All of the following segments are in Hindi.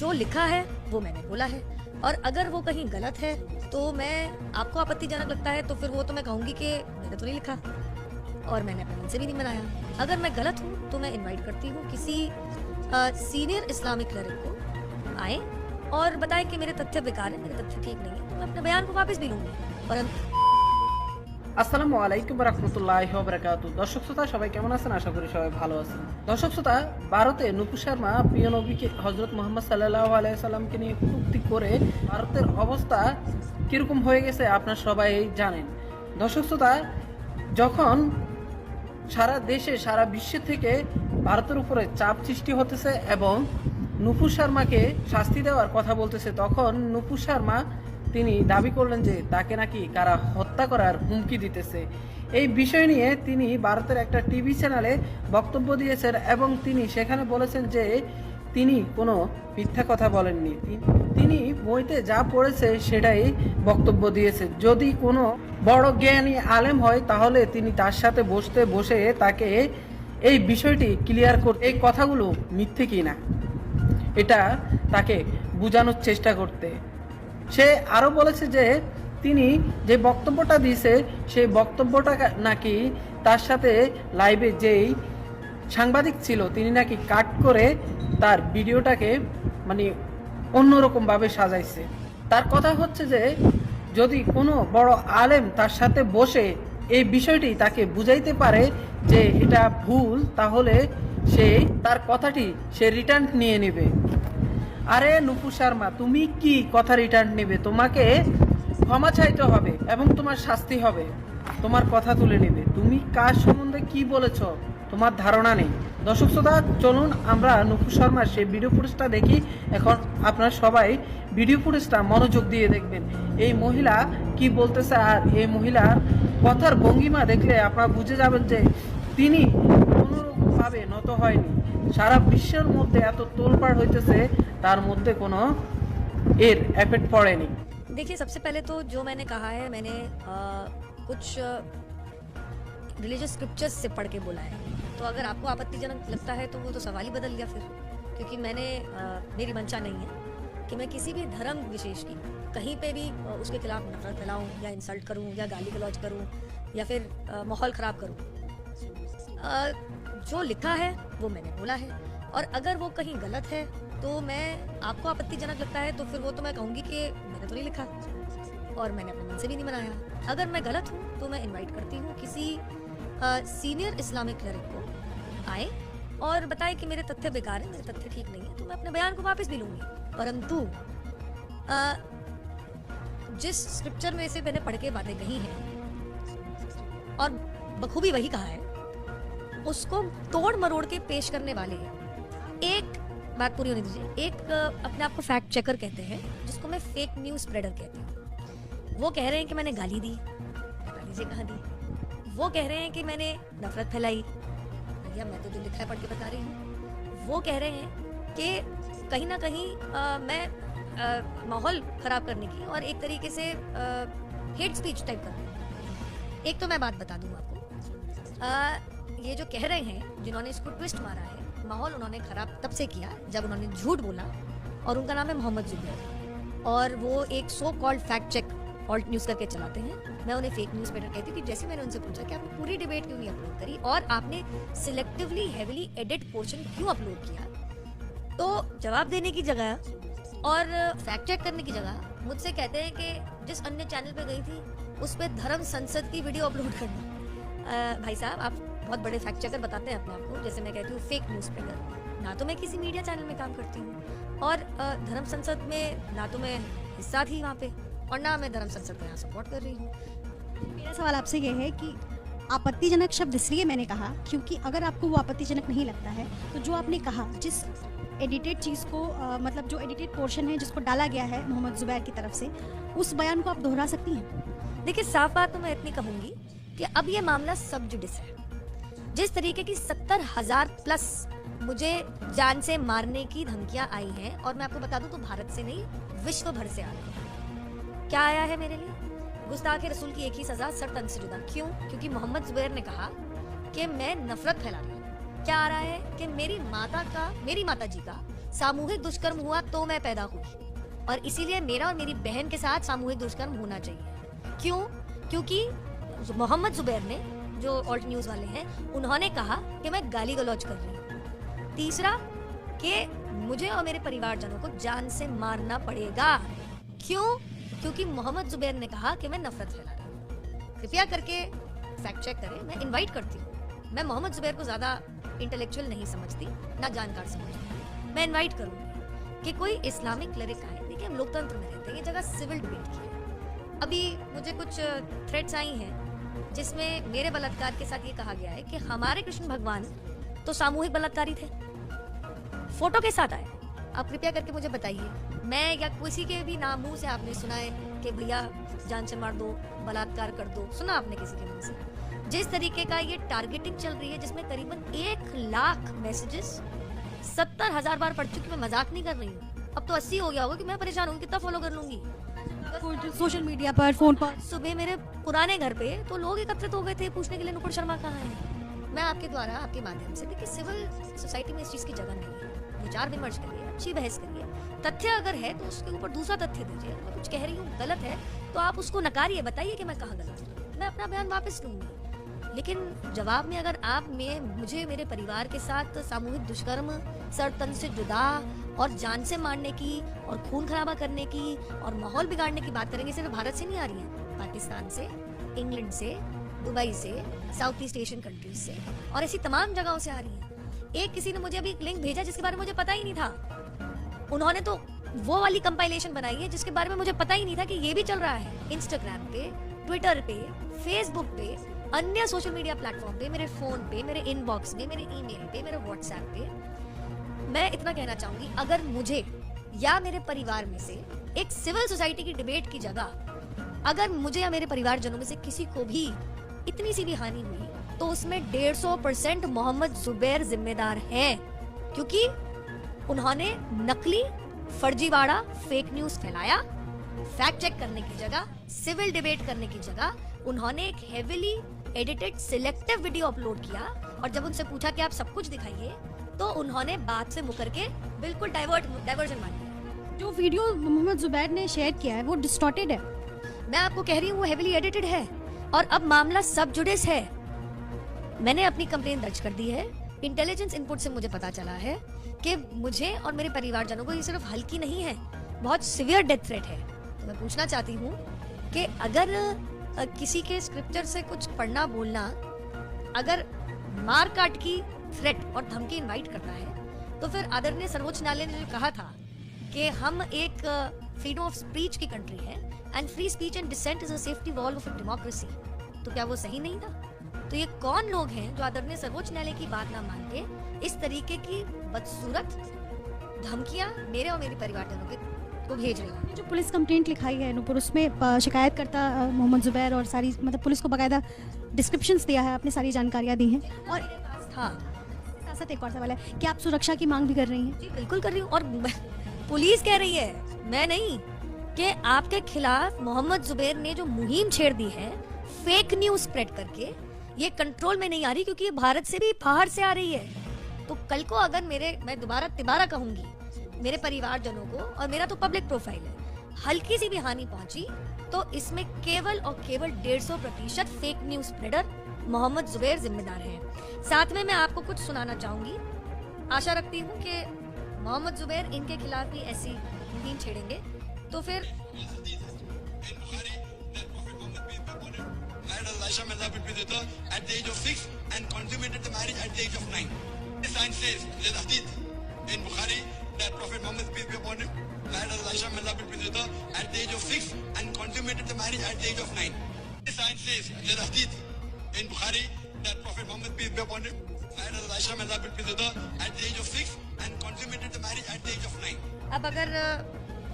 जो लिखा है वो मैंने बोला है, और अगर वो कहीं गलत है तो मैं आपको आपत्तिजनक लगता है तो फिर वो तो मैं कहूंगी कि मैंने तो नहीं लिखा और मैंने अपने मन से भी नहीं बनाया। अगर मैं गलत हूँ तो मैं इनवाइट करती हूँ किसी सीनियर इस्लामिक क्लरिक को आए और बताएं कि मेरे तथ्य बेकार है, मेरे तथ्य ठीक नहीं है, तो मैं अपने बयान को वापस भी लूंगी। और আসসালামু আলাইকুম রাহমাতুল্লাহি ওয়া বারাকাতুহু। দর্শক শ্রোতা সবাই কেমন আছেন? আশা করি সবাই ভালো আছেন। দর্শক শ্রোতা, ভারতে নুপুর শর্মা প্রিয় নবীকে হযরত মুহাম্মদ সাল্লাল্লাহু আলাইহি সাল্লামকে নিয়ে কটূক্তি করে ভারতের অবস্থা কিরকম হয়ে গেছে আপনারা সবাই জানেন। দর্শক শ্রোতা, যখন সারা দেশে সারা বিশ্ব থেকে ভারতের উপরে চাপ সৃষ্টি হতেছে এবং নুপুর শর্মাকে শাস্তি দেওয়ার কথা বলতেছে, তখন নুপুর শর্মা তিনি দাবি করলেন যে তাকে নাকি কারা হত্যা করার হুমকি দিতেছে। এই বিষয় নিয়ে তিনি ভারতের একটা টিভি চ্যানেলে বক্তব্য দিয়েছেন এবং তিনি সেখানে বলেছেন যে তিনি কোনো মিথ্যা কথা বলেননি, তিনি বইতে যা পড়েছে সেটাই বক্তব্য দিয়েছে। যদি কোনো বড় জ্ঞানী আলেম হয় তাহলে তিনি তার সাথে বসে তাকে এই বিষয়টি ক্লিয়ার করতে, এই কথাগুলো মিথ্যে কিনা এটা তাকে বোঝানোর চেষ্টা করতে। সে আরও বলেছে যে তিনি যে বক্তব্যটা দিয়েছে সেই বক্তব্যটা নাকি তার সাথে লাইভে যেই সাংবাদিক ছিল তিনি নাকি কাট করে তার ভিডিওটাকে মানে অন্যরকমভাবে সাজাইছে। তার কথা হচ্ছে যে যদি কোনো বড় আলেম তার সাথে বসে এই বিষয়টি তাকে বুঝাইতে পারে যে এটা ভুল, তাহলে সে তার কথাটি সে রিটার্ন নিয়ে নেবে। আরে নুপুর শর্মা, তুমি কি কথা রিটার্ন নেবে? তোমাকে ক্ষমা চাইতে হবে এবং তোমার শাস্তি হবে, তোমার কথা তুলে নেবে। তুমি কার সম্বন্ধে কি বলেছ তোমার ধারণা নেই। দর্শক শ্রোতা, চলুন আমরা নুপুর শর্মার সেই ভিডিও ফুটেজটা দেখি। এখন আপনারা সবাই ভিডিও ফুটেজটা মনোযোগ দিয়ে দেখবেন এই মহিলা কি বলতেছে, আর এই মহিলার কথার ভঙ্গিমা দেখলে আপনারা বুঝে যাবেন যে তিনি কোনোরকমভাবে নত হয়নি। সারা বিশ্বের মধ্যে এত তোলপাড় হইতেছে, তার মধ্যে কোনো এর এফেক্ট পড়েনি। देखिए, सबसे पहले तो जो मैंने कहा है, मैंने कुछ रिलीजियस स्क्रिप्चर्स से पढ़ के बोला है, तो अगर आपको आपत्तिजनक लगता है तो वो तो सवाल ही बदल गया फिर, क्योंकि मैंने मेरी मंशा नहीं है कि मैं किसी भी धर्म विशेष की कहीं पे भी उसके खिलाफ नफरत फैलाऊं या इंसल्ट करूं या गाली गलौज करूं या फिर माहौल ख़राब करूं। जो लिखा है वो मैंने बोला है, और अगर वो कहीं गलत है तो मैं आपको आपत्तिजनक लगता है तो फिर वो तो मैं कहूँगी कि मैंने तो नहीं लिखा और मैंने अपने मन से भी नहीं बनाया। अगर मैं गलत हूँ तो मैं इनवाइट करती हूँ किसी सीनियर इस्लामिक क्लरिक को आए और बताएं कि मेरे तथ्य बेकार है, मेरे तथ्य ठीक नहीं है, तो मैं अपने बयान को वापस भी लूँगी। परंतु जिस स्क्रिप्चर में से मैंने पढ़ के बातें कही हैं और बखूबी वही कहा है, उसको तोड़ मरोड़ के पेश करने वाले हैं। एक बात पूरी होने दीजिए। एक अपने आप को फैक्ट चेकर कहते हैं, जिसको मैं फेक न्यूज़ स्प्रेडर कहती हूँ। वो कह रहे हैं कि मैंने गाली दी, बता दीजिए कहाँ दी। वो कह रहे हैं कि मैंने नफरत फैलाई, भैया मैं तो जो लिखा है पढ़ के बता रही हूँ। वो कह रहे हैं कि कहीं ना कहीं मैं माहौल ख़राब करने की और एक तरीके से हेट स्पीच टाइप करने की। एक तो मैं बात बता दूँ आपको, ये जो कह रहे हैं, जिन्होंने इसको ट्विस्ट मारा है, माहौल उन्होंने ख़राब तब से किया जब उन्होंने झूठ बोला, और उनका नाम है मोहम्मद जुबैर, और वो एक so called fact check Alt News करके चलाते हैं। मैं उन्हें फेक न्यूज़ पेपर कहती हूँ कि जैसे मैंने उनसे पूछा कि आपने पूरी डिबेट क्यों नहीं अपलोड करी और आपने सिलेक्टिवली हेविली एडिट पोर्शन क्यों अपलोड किया, तो जवाब देने की जगह और फैक्ट चेक करने की जगह मुझसे कहते हैं कि जिस अन्य चैनल पर गई थी उस पर धर्म संसद की वीडियो अपलोड करना। भाई साहब, आप बहुत बड़े फैक्ट चेकर बताते हैं अपने आप को, जैसे मैं कहती हूँ फेक न्यूज़ पेपर। ना तो मैं किसी मीडिया चैनल में काम करती हूँ, और धर्म संसद में ना तो मैं हिस्सा थी वहाँ पे, और ना मैं धर्म संसद को यहाँ सपोर्ट कर रही हूँ। मेरा सवाल आपसे ये है कि आपत्तिजनक शब्द इसलिए मैंने कहा क्योंकि अगर आपको वो आपत्तिजनक नहीं लगता है तो जो आपने कहा, जिस एडिटेड चीज़ को मतलब जो एडिटेड पोर्शन है जिसको डाला गया है मोहम्मद जुबैर की तरफ से, उस बयान को आप दोहरा सकती हैं? देखिए, साफ बात तो मैं इतनी कहूँगी कि अब ये मामला सब जुडिस है। जिस तरीके की 70,000 प्लस मुझे जान से मारने की धमकियां आई हैं, और मैं आपको बता दूं तो भारत से नहीं विश्व भर से आ रही है। क्या आया है मेरे लिए? गुस्ताखे रसूल की एक ही सजा, सर तन से जुदा। क्यों? क्योंकि मोहम्मद जुबैर ने कहा कि मैं नफरत फैला रही हूँ। क्या आ रहा है कि मेरी माता जी का सामूहिक दुष्कर्म हुआ तो मैं पैदा हुई, और इसीलिए मेरा और मेरी बहन के साथ सामूहिक दुष्कर्म होना चाहिए। क्यों? क्योंकि मोहम्मद जुबैर ने, जो ऑल्ट न्यूज वाले हैं, उन्होंने कहा कि मैं गाली गलौज कर रही हूँ। तीसरा, कि मुझे और मेरे परिवारजनों को जान से मारना पड़ेगा। क्यों? क्योंकि मोहम्मद जुबैर ने कहा कि मैं नफरत फैला रही हूँ। कृपया करके फैक्ट चेक करें। मैं इनवाइट करती हूँ, मैं मोहम्मद जुबैर को ज्यादा इंटेलेक्चुअल नहीं समझती, ना जानकार समझती। मैं इनवाइट करूंगी कि कोई इस्लामिक क्लरिक आए। देखिए, हम लोकतंत्र में रहते हैं, ये जगह सिविल डिबेट की है। अभी मुझे कुछ थ्रेट्स आई हैं जिसमें मेरे बलात्कार के साथ ये कहा गया है कि हमारे कृष्ण भगवान तो सामूहिक बलात्कारी थे, फोटो के साथ आए। आप कृपया करके मुझे बताइए, मैं या किसी के भी नाम मुंह से आपने सुना है कि भैया जान से मार दो, बलात्कार कर दो? सुना आपने किसी के मुंह से? जिस तरीके का ये टारगेटिंग चल रही है, जिसमें करीबन 1 लाख मैसेजेस 70,000 बार पढ़ चुकी, मैं मजाक नहीं कर रही हूँ। अब तो 80 हो गया होगा कि मैं परेशान हूँ, कितना फॉलो कर लूंगी। सोशल मीडिया पर, फोन पर। सुबह मेरे पुराने घर पे तो लोग एकत्रित हो गए थे पूछने के लिए नुपुर शर्मा कहाँ है। मैं आपके द्वारा, आपके माध्यम से, देखिए सिविल सोसाइटी में इस चीज की जगह नहीं है। विचार विमर्श करिए, अच्छी बहस करिए, तथ्य अगर है तो उसके ऊपर दूसरा तथ्य दीजिए। मैं कुछ कह रही हूँ गलत है तो आप उसको नकारिए, बताइए कि मैं कहाँ गलत हूँ, मैं अपना बयान वापस लूंगी। लेकिन जवाब में अगर आप मुझे मेरे परिवार के साथ सामूहिक दुष्कर्म, सर तन से जुदा और जान से मारने की और खून खराबा करने की और माहौल बिगाड़ने की बात करेंगे, सिर्फ भारत से नहीं आ रही है, पाकिस्तान से, इंग्लैंड से, दुबई से, साउथ ईस्ट एशियन कंट्रीज से और ऐसी तमाम जगहों से आ रही है। एक किसी ने मुझे अभी एक लिंक भेजा जिसके बारे में मुझे पता ही नहीं था। उन्होंने तो वो वाली कंपाइलेशन बनाई है जिसके बारे में मुझे पता ही नहीं था कि ये भी चल रहा है। इंस्टाग्राम पे, ट्विटर पे, फेसबुक पे, अन्य सोशल मीडिया प्लेटफॉर्म पे, मेरे फोन पे, मेरे इनबॉक्स में, मेरे ईमेल पे, मेरे व्हाट्सएप पे। मैं इतना कहना चाहूंगी, अगर मुझे या मेरे परिवार में से एक सिविल सोसाइटी की डिबेट की जगह अगर मुझे या मेरे परिवारजनों में से किसी को भी इतनी सी भी हानि हुई तो उसमें 150% मोहम्मद जुबैर जिम्मेदार है, क्योंकि उन्होंने नकली, फर्जीवाड़ा, फेक न्यूज फैलाया। फैक्ट चेक करने की जगह, सिविल डिबेट करने की जगह उन्होंने एक heavily edited selective video upload किया, और जब उनसे पूछा कि आप सब कुछ दिखाइए तो उन्होंने बात से मुकर के बिल्कुल डाइवर्जन मान लिया। जो वीडियो मोहम्मद जुबैर ने शेयर किया है वो डिस्टॉर्टेड है। मैं आपको कह रही हूँ वो हेविली एडिटेड है, और अब मामला सब जुडिस है। मैंने अपनी कंप्लेन दर्ज कर दी है। इंटेलिजेंस इनपुट से मुझे पता चला है कि मुझे और मेरे परिवारजनों को ये सिर्फ हल्की नहीं है, बहुत सीवियर डेथ थ्रेट है। तो मैं पूछना चाहती हूँ कि अगर किसी के स्क्रिप्चर से कुछ पढ़ना बोलना अगर मार काट की थ्रेट और धमकी इनवाइट करता है, तो फिर आदरणीय सर्वोच्च न्यायालय ने जो कहा था कि हम एक फ्रीडम ऑफ स्पीच की कंट्री है and free speech and dissent is a safety valve of democracy, तो क्या वो सही नहीं था? तो ये कौन लोग हैं जो आदरणीय सर्वोच्च न्यायालय की बात ना मान के इस तरीके की बदसूरत धमकियां मेरे और मेरे परिवारजनों को भेज रही हैं? जो पुलिस कंप्लेंट लिखाई है नूपुर, उसमें शिकायतकर्ता मोहम्मद जुबैर और सारी मतलब पुलिस को बाकायदा डिस्क्रिप्शंस दिया है, आपने सारी जानकारियां दी हैं। और हाँ, साथ साथ एक और सवाल है कि आप सुरक्षा की मांग भी कर रही हैं? जी बिल्कुल कर रही हूँ, और पुलिस कह रही है, मैं नहीं, कि आपके खिलाफ मोहम्मद जुबैर ने जो मुहिम छेड़ दी है फेक न्यूज स्प्रेड करके, ये कंट्रोल में नहीं आ रही, क्योंकि ये भारत से भी बाहर से आ रही है। तो कल को अगर मैं दोबारा कहूंगी मेरे परिवारजनों को, और मेरा तो पब्लिक प्रोफाइल है, हल्की सी भी हानि पहुंची तो इसमें केवल और केवल 150% fake news spreader Mohammed Zubair जिम्मेदार है। साथ में मैं आपको कुछ सुनाना चाहूंगी। आशा रखती हूँ कि मोहम्मद जुबैर इनके खिलाफ भी ऐसी मुहिम छेड़ेंगे। तो फिर Elisha may have been with her at the age of 6 and consummated the marriage at the age of 9. The sign says, there's a hadith in Bukhari that Prophet Muhammad peace be upon him married Elisha may have been with her at the age of 6 and consummated the marriage at the age of 9. The sign says, there's a hadith in Bukhari that Prophet Muhammad peace be upon him married Elisha may have been with her at the age of 6 and consummated the marriage at the age of 9. अब अगर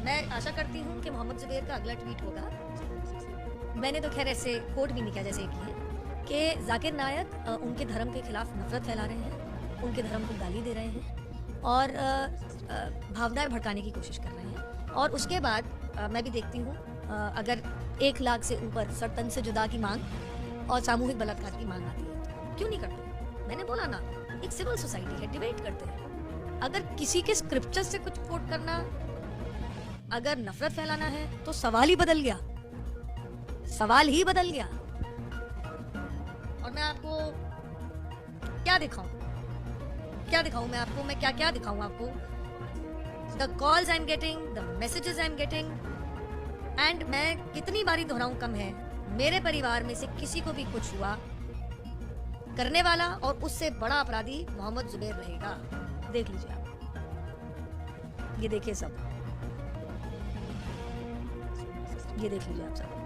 मैं आशा करती हूँ कि मोहम्मद जुबैर का अगला ट्वीट होगा, मैंने तो खैर ऐसे कोट भी नहीं किया जैसे कि है कि जाकिर नायक उनके धर्म के खिलाफ नफरत फैला रहे हैं, उनके धर्म को गाली दे रहे हैं और भावनाएं भड़काने की कोशिश कर रहे हैं। और उसके बाद मैं भी देखती हूँ अगर 1 लाख से ऊपर सरतन से जुदा की मांग और सामूहिक बलात्कार की मांग आती है, क्यों नहीं करते? मैंने बोला ना, एक सिविल सोसाइटी है, डिबेट करते हैं। अगर किसी के स्क्रिप्चर से कुछ कोट करना, अगर नफरत फैलाना है तो सवाल ही बदल गया, सवाल ही बदल गया। और मैं आपको क्या दिखाऊं, क्या दिखाऊं मैं आपको, मैं क्या क्या दिखाऊं आपको? The calls I am getting, the messages I am getting, and मैं कितनी बारी दोहराऊं कम है। मेरे परिवार में से किसी को भी कुछ हुआ, करने वाला और उससे बड़ा अपराधी मोहम्मद जुबैर रहेगा। देख लीजिए आप, ये देखिए सब, ये देख लीजिए आप सब।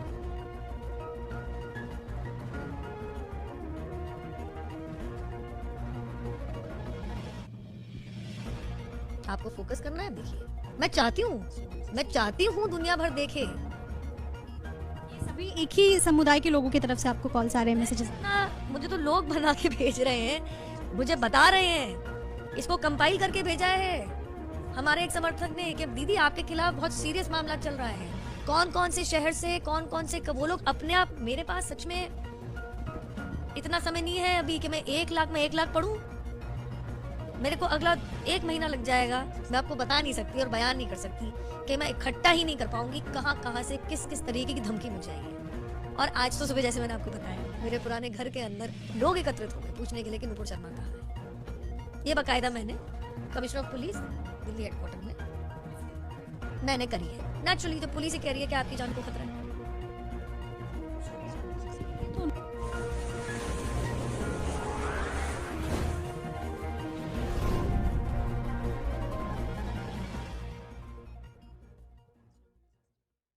आपको फोकस करना है, देखिए। मैं चाहती हूँ दुनिया भर देखे। ये सभी एक ही समुदाय के लोगों की तरफ से आपको कॉल्स आ रहे हैं, मैसेजेस? ना, मुझे तो लोग बना के भेज रहे हैं, मुझे बता रहे हैं, इसको कंपाइल करके भेजा है हमारे एक समर्थक ने कि दीदी आपके खिलाफ बहुत सीरियस मामला चल रहा है। कौन कौन से शहर से, कौन कौन से, वो लोग अपने आप, मेरे पास सच में इतना समय नहीं है अभी कि मैं 1 लाख पढ़ूं। मेरे को अगला 1 महीना लग जाएगा, मैं आपको बता नहीं सकती और बयान नहीं कर सकती कि मैं इकट्ठा ही नहीं कर पाऊंगी कहाँ कहाँ से किस किस तरीके की धमकी मिल जाएगी। और आज तो सुबह जैसे मैंने आपको बताया, मेरे पुराने घर के अंदर लोग एकत्रित हो गए पूछने के लिए कि नुपुर शर्मा कहाँ है। ये बाकायदा मैंने commissioner of police Delhi headquarter में मैंने करी है। नेचुरली जब पुलिस ही कह रही है कि आपकी जान को खतरा है,